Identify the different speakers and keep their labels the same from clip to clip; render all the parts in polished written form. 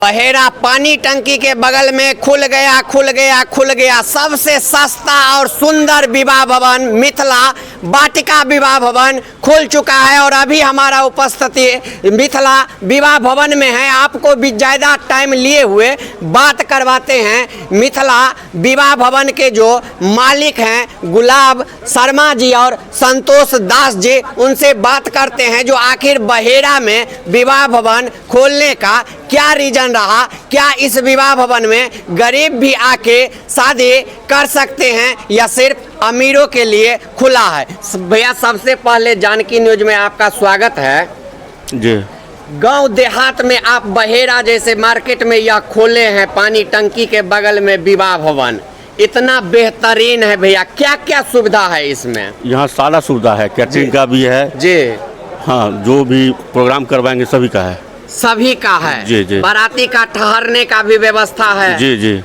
Speaker 1: बहेरा पानी टंकी के बगल में खुल गया सबसे सस्ता और सुंदर विवाह भवन मिथिला वाटिका विवाह भवन खुल चुका है। और अभी हमारा उपस्थिति मिथिला विवाह भवन में है। आपको भी ज़्यादा टाइम लिए हुए बात करवाते हैं मिथिला विवाह भवन के जो मालिक हैं गुलाब शर्मा जी और संतोष दास जी, उनसे बात करते हैं जो आखिर बहेरा में विवाह भवन खोलने का क्या रीजन रहा, क्या इस विवाह भवन में गरीब भी आके शादी कर सकते हैं या सिर्फ अमीरों के लिए खुला है। भैया सबसे पहले जानकी न्यूज में आपका स्वागत है
Speaker 2: जी।
Speaker 1: गांव देहात में आप बहेरा जैसे मार्केट में यह खोले हैं पानी टंकी के बगल में विवाह भवन, इतना बेहतरीन है भैया, क्या क्या सुविधा है इसमें?
Speaker 2: यहाँ सारा सुविधा है, कैटरिंग का भी है
Speaker 1: जी
Speaker 2: हाँ, जो भी प्रोग्राम करवाएंगे सभी का है।
Speaker 1: सभी का है
Speaker 2: जी जी।
Speaker 1: बाराती का ठहरने का भी व्यवस्था है
Speaker 2: जी जी।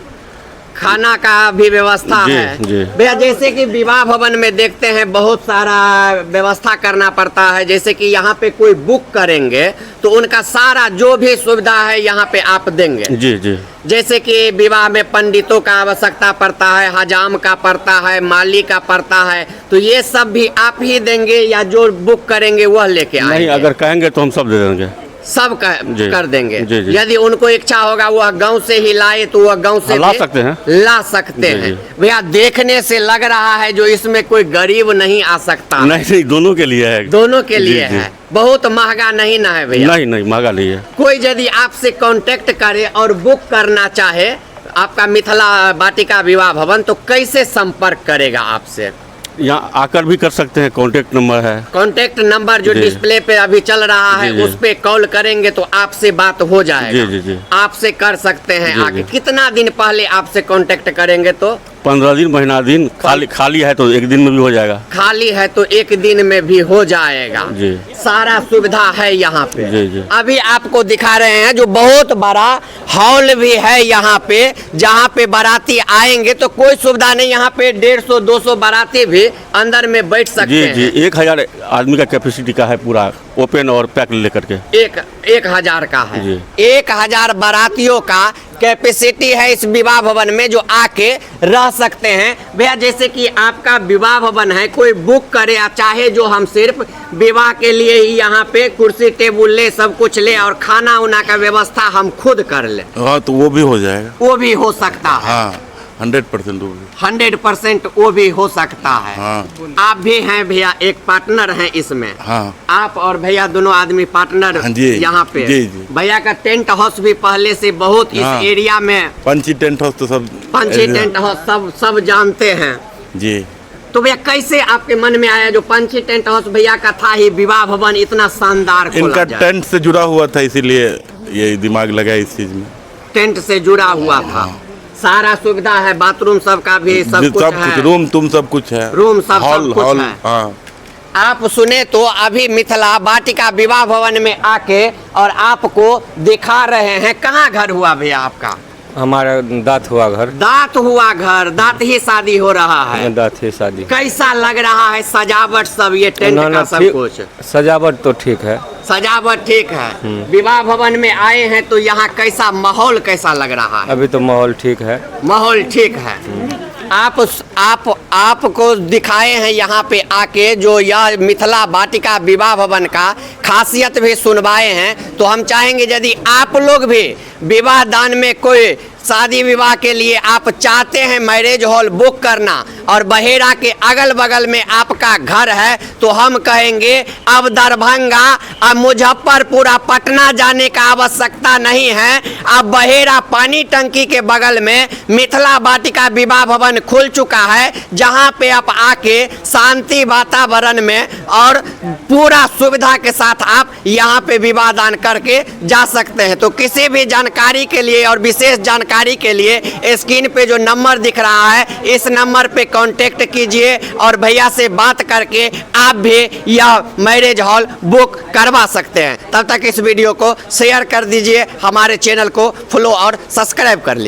Speaker 1: खाना का भी व्यवस्था
Speaker 2: जी,
Speaker 1: है
Speaker 2: जी।
Speaker 1: भैया जैसे कि विवाह भवन में देखते हैं बहुत सारा व्यवस्था करना पड़ता है, जैसे कि यहाँ पे कोई बुक करेंगे तो उनका सारा जो भी सुविधा है यहाँ पे आप देंगे।
Speaker 2: जी जी।
Speaker 1: जैसे कि विवाह में पंडितों का आवश्यकता पड़ता है, हजाम का पड़ता है, माली का पड़ता है, तो ये सब भी आप ही देंगे या जो बुक करेंगे वह लेके आएंगे?
Speaker 2: नहीं, अगर कहेंगे तो हम सब दे देंगे,
Speaker 1: सब कर देंगे।
Speaker 2: जी, जी।
Speaker 1: यदि उनको इच्छा होगा वह गांव से ही लाए तो वह गांव से
Speaker 2: ला सकते हैं,
Speaker 1: ला सकते
Speaker 2: जी,
Speaker 1: हैं।
Speaker 2: जी।
Speaker 1: भैया देखने से लग रहा है जो इसमें कोई गरीब नहीं आ सकता।
Speaker 2: नहीं, दोनों के लिए है।
Speaker 1: दोनों के लिए
Speaker 2: जी, जी।
Speaker 1: है, बहुत महंगा नहीं ना है भैया?
Speaker 2: नहीं, महंगा नहीं है।
Speaker 1: कोई यदि आपसे कांटेक्ट करे और बुक करना चाहे आपका मिथिला वाटिका विवाह भवन, तो कैसे संपर्क करेगा आपसे?
Speaker 2: यहाँ आकर भी कर सकते हैं, कॉन्टेक्ट नंबर है।
Speaker 1: कॉन्टेक्ट नंबर जो
Speaker 2: जी।
Speaker 1: डिस्प्ले पे अभी चल रहा है
Speaker 2: जी, जी।
Speaker 1: उस पे कॉल करेंगे तो आपसे बात हो जाएगा।
Speaker 2: जी, जी, जी।
Speaker 1: आपसे कर सकते हैं
Speaker 2: जी,
Speaker 1: आगे।
Speaker 2: जी।
Speaker 1: कितना दिन पहले आपसे कांटेक्ट करेंगे तो?
Speaker 2: 15 दिन, महीना दिन। खाली है तो एक दिन में भी हो जाएगा।
Speaker 1: खाली है तो एक दिन में भी हो जाएगा।
Speaker 2: जी।
Speaker 1: सारा सुविधा है यहाँ पे।
Speaker 2: जी, जी।
Speaker 1: अभी आपको दिखा रहे हैं जो बहुत बड़ा हॉल भी है यहाँ पे, जहाँ पे बाराती आएंगे तो कोई सुविधा नहीं, यहाँ पे 150-200 बाराती भी अंदर में बैठ सकते
Speaker 2: जी
Speaker 1: हैं।
Speaker 2: जी। 1000 आदमी का कैपेसिटी का है, पूरा ओपन और पैक लेकर के।
Speaker 1: 1000 का है।
Speaker 2: जी।
Speaker 1: 1000 बारातियों का कैपेसिटी है इस विवाह भवन में जो आके रह सकते हैं। भैया जैसे कि आपका विवाह भवन है, कोई बुक करे या चाहे जो हम सिर्फ विवाह के लिए ही यहाँ पे कुर्सी टेबुल ले, सब कुछ ले और खाना उना का व्यवस्था हम खुद कर ले,
Speaker 3: हाँ तो वो भी हो जाएगा।
Speaker 1: वो भी हो सकता है।
Speaker 3: हाँ 100% वो भी।
Speaker 1: 100% वो भी हो सकता है।
Speaker 3: हाँ।
Speaker 1: आप भी हैं भैया, एक पार्टनर हैं इसमें।
Speaker 3: हाँ।
Speaker 1: आप और भैया दोनों आदमी पार्टनर
Speaker 3: हाँ जी।
Speaker 1: यहाँ पे।
Speaker 3: जी, जी।
Speaker 1: भैया का टेंट हाउस भी पहले से बहुत
Speaker 3: हाँ।
Speaker 1: इस एरिया में,
Speaker 3: पंची टेंट हाउस तो सब
Speaker 1: पंछी टेंट हाउस सब जानते हैं।
Speaker 3: जी।
Speaker 1: तो भैया कैसे आपके मन में आया जो पंछी टेंट हाउस भैया का था ही विवाह भवन इतना शानदार खोला
Speaker 3: इनका
Speaker 1: जाए?
Speaker 3: टेंट से जुड़ा हुआ था, इसीलिए ये दिमाग लगा इस चीज में।
Speaker 1: टेंट से जुड़ा हुआ था। सारा सुविधा है, बाथरूम सब का भी सब कुछ है।
Speaker 3: रूम तुम सब कुछ है।
Speaker 1: रूम सब कुछ
Speaker 3: हॉल।
Speaker 1: है।
Speaker 3: हाँ।
Speaker 1: आप सुने तो अभी मिथिला वाटिका विवाह भवन में आके और आपको दिखा रहे हैं। कहाँ घर हुआ भैया आपका?
Speaker 4: हमारा दांत हुआ घर।
Speaker 1: दांत हुआ घर, दांत ही शादी हो रहा है।
Speaker 4: दांत ही शादी।
Speaker 1: कैसा लग रहा है सजावट सब, ये टेंट का सब कुछ?
Speaker 4: सजावट तो ठीक है।
Speaker 1: सजावट ठीक है। विवाह भवन में आए हैं तो यहाँ कैसा माहौल कैसा लग रहा है?
Speaker 4: अभी तो माहौल ठीक है।
Speaker 1: माहौल ठीक है। आपको दिखाए हैं यहाँ पे आके जो यह मिथिला वाटिका विवाह भवन का खासियत भी सुनवाए हैं। तो हम चाहेंगे यदि आप लोग भी विवाह दान में कोई शादी विवाह के लिए आप चाहते हैं मैरिज हॉल बुक करना और बहेरा के अगल बगल में आपका घर है, तो हम कहेंगे अब दरभंगा, अब मुजफ्फरपुर, पटना जाने का आवश्यकता नहीं है। अब बहेरा पानी टंकी के बगल में मिथिला वाटिका विवाह भवन खुल चुका है, जहां पे आप आके शांति वातावरण में और पूरा सुविधा के साथ आप यहां पे विवाह दान करके जा सकते हैं। तो किसी भी जानकारी के लिए और विशेष जानकारी के लिए स्क्रीन पे जो नंबर दिख रहा है इस नंबर पे कांटेक्ट कीजिए और भैया से बात करके आप भी यह मैरिज हॉल बुक करवा सकते हैं। तब तक इस वीडियो को शेयर कर दीजिए, हमारे चैनल को फॉलो और सब्सक्राइब कर लीजिए।